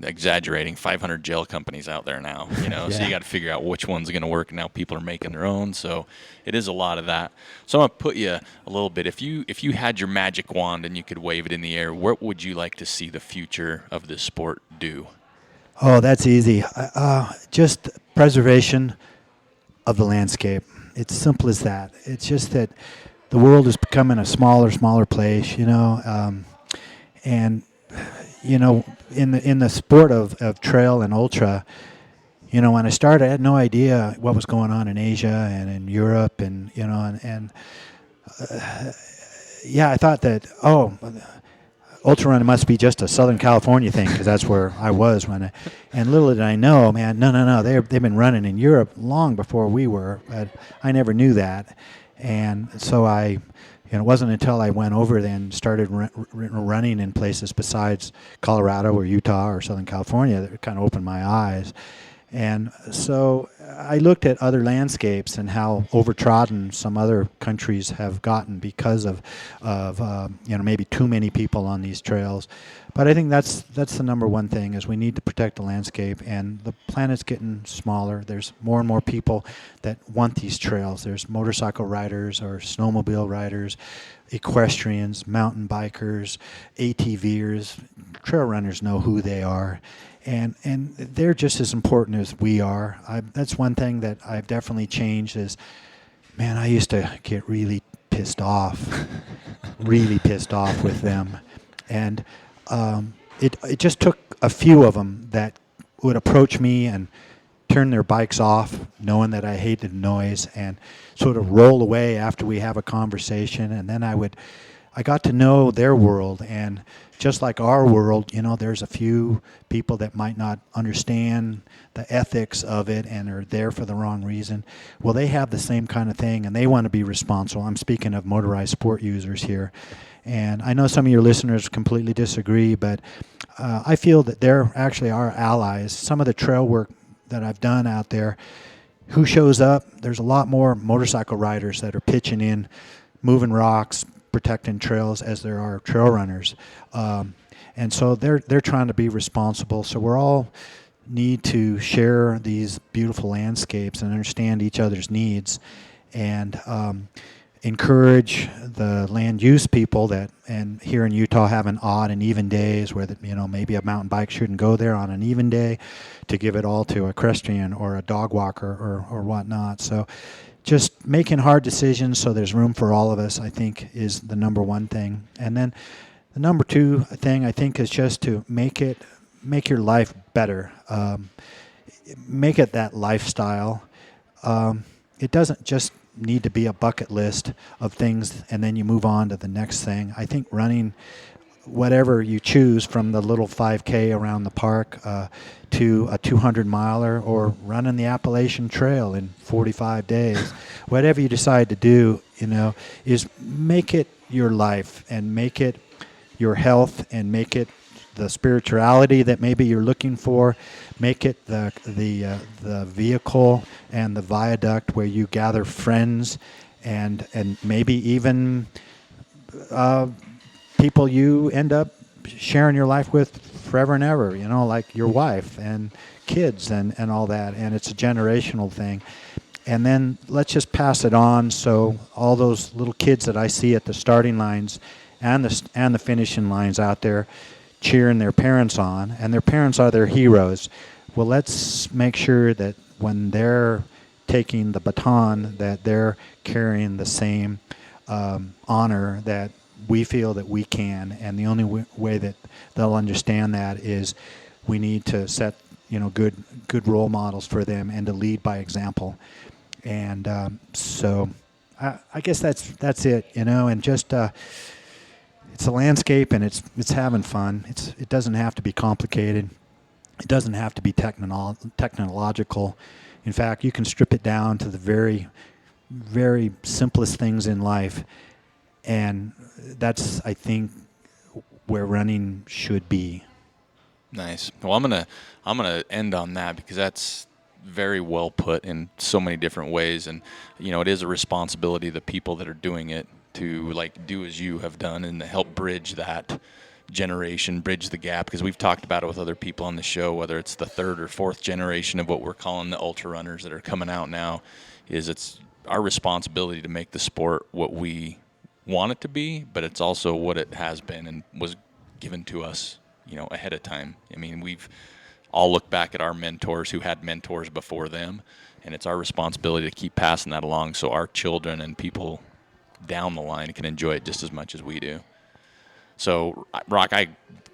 exaggerating, 500 gel companies out there now, so Yeah. you got to figure out which one's going to work. Now people are making their own, so it is a lot of that. So I'm going to put you a little bit. If you had your magic wand and you could wave it in the air, what would you like to see the future of this sport do? Oh, that's easy. Just preservation of the landscape. It's simple as that. It's just that the world is becoming a smaller place, and in the sport of trail and ultra, when I started, I had no idea what was going on in Asia and in Europe, and I thought that ultra running must be just a Southern California thing, because that's where I was and little did I know, man, no, they've been running in Europe long before we were, but I never knew that. And so it wasn't until I went over there and started running in places besides Colorado or Utah or Southern California that kind of opened my eyes. And so I looked at other landscapes and how overtrodden some other countries have gotten because of maybe too many people on these trails. But I think that's the number one thing, is we need to protect the landscape, and the planet's getting smaller. There's more and more people that want these trails. There's motorcycle riders or snowmobile riders, equestrians, mountain bikers, ATVers. Trail runners know who they are. And they're just as important as we are. That's one thing that I've definitely changed is, man, I used to get really pissed off with them. And it just took a few of them that would approach me and turn their bikes off, knowing that I hated noise, and sort of roll away after we have a conversation. And then I got to know their world, and just like our world, there's a few people that might not understand the ethics of it and are there for the wrong reason. Well, they have the same kind of thing, and they want to be responsible. I'm speaking of motorized sport users here. And I know some of your listeners completely disagree, but I feel that they're actually our allies. Some of the trail work that I've done out there, who shows up? There's a lot more motorcycle riders that are pitching in, moving rocks, protecting trails, as there are trail runners. And so they're trying to be responsible. So we're all need to share these beautiful landscapes and understand each other's needs, and encourage the land use people that, and here in Utah, having odd and even days where maybe a mountain bike shouldn't go there on an even day, to give it all to a equestrian or a dog walker or whatnot. So just making hard decisions so there's room for all of us, I think, is the number one thing. And then the number two thing, I think, is just to make your life better. Make it that lifestyle. It doesn't just need to be a bucket list of things and then you move on to the next thing. I think running, whatever you choose, from the little 5K around the park to a 200-miler, or running the Appalachian Trail in 45 days, whatever you decide to do, is make it your life, and make it your health, and make it the spirituality that maybe you're looking for. Make it the vehicle and the viaduct where you gather friends and maybe even people you end up sharing your life with forever and ever, like your wife and kids and all that. And it's a generational thing. And then let's just pass it on, so all those little kids that I see at the starting lines and the finishing lines out there cheering their parents on, and their parents are their heroes. Well, let's make sure that when they're taking the baton, that they're carrying the same honor that we feel that we can. And the only way that they'll understand that is we need to set good role models for them, and to lead by example. And so I guess that's it, and just it's a landscape, and it's having fun. It doesn't have to be complicated. It doesn't have to be technological. In fact, you can strip it down to the very, very simplest things in life, and that's, I think, where running should be. Nice. Well, I'm gonna end on that, because that's very well put in so many different ways, and it is a responsibility of the people that are doing it to do as you have done and help bridge that generation, bridge the gap, because we've talked about it with other people on the show, whether it's the third or fourth generation of what we're calling the ultra runners that are coming out now, is it's our responsibility to make the sport what we want it to be, but it's also what it has been and was given to us, ahead of time. I mean, we've all looked back at our mentors who had mentors before them, and it's our responsibility to keep passing that along so our children and people down the line can enjoy it just as much as we do. So, Roch, I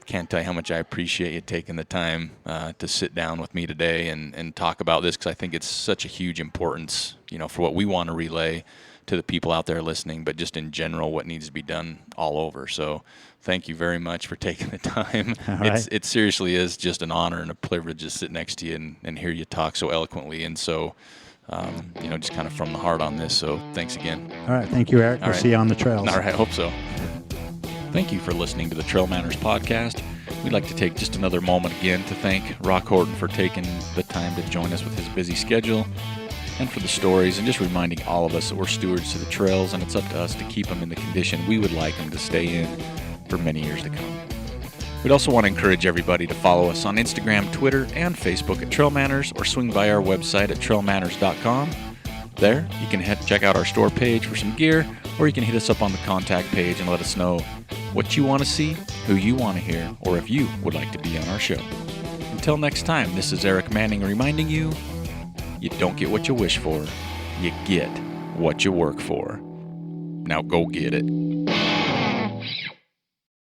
can't tell you how much I appreciate you taking the time to sit down with me today and talk about this, because I think it's such a huge importance, for what we want to relay to the people out there listening, but just in general what needs to be done all over. So thank you very much for taking the time. Right. It seriously is just an honor and a privilege to sit next to you and hear you talk so eloquently and so, just kind of from the heart on this. So thanks again. All right. Thank you, Eric. We'll see you on the trails. All right. I hope so. Thank you for listening to the TrailManners podcast. We'd like to take just another moment again to thank Roch Horton for taking the time to join us with his busy schedule and for the stories, and just reminding all of us that we're stewards to the trails, and it's up to us to keep them in the condition we would like them to stay in for many years to come. We'd also want to encourage everybody to follow us on Instagram, Twitter, and Facebook at TrailManners, or swing by our website at trailmanners.com. There, you can check out our store page for some gear, or you can hit us up on the contact page and let us know what you want to see, who you want to hear, or if you would like to be on our show. Until next time, this is Eric Manning reminding you, you don't get what you wish for, you get what you work for. Now go get it.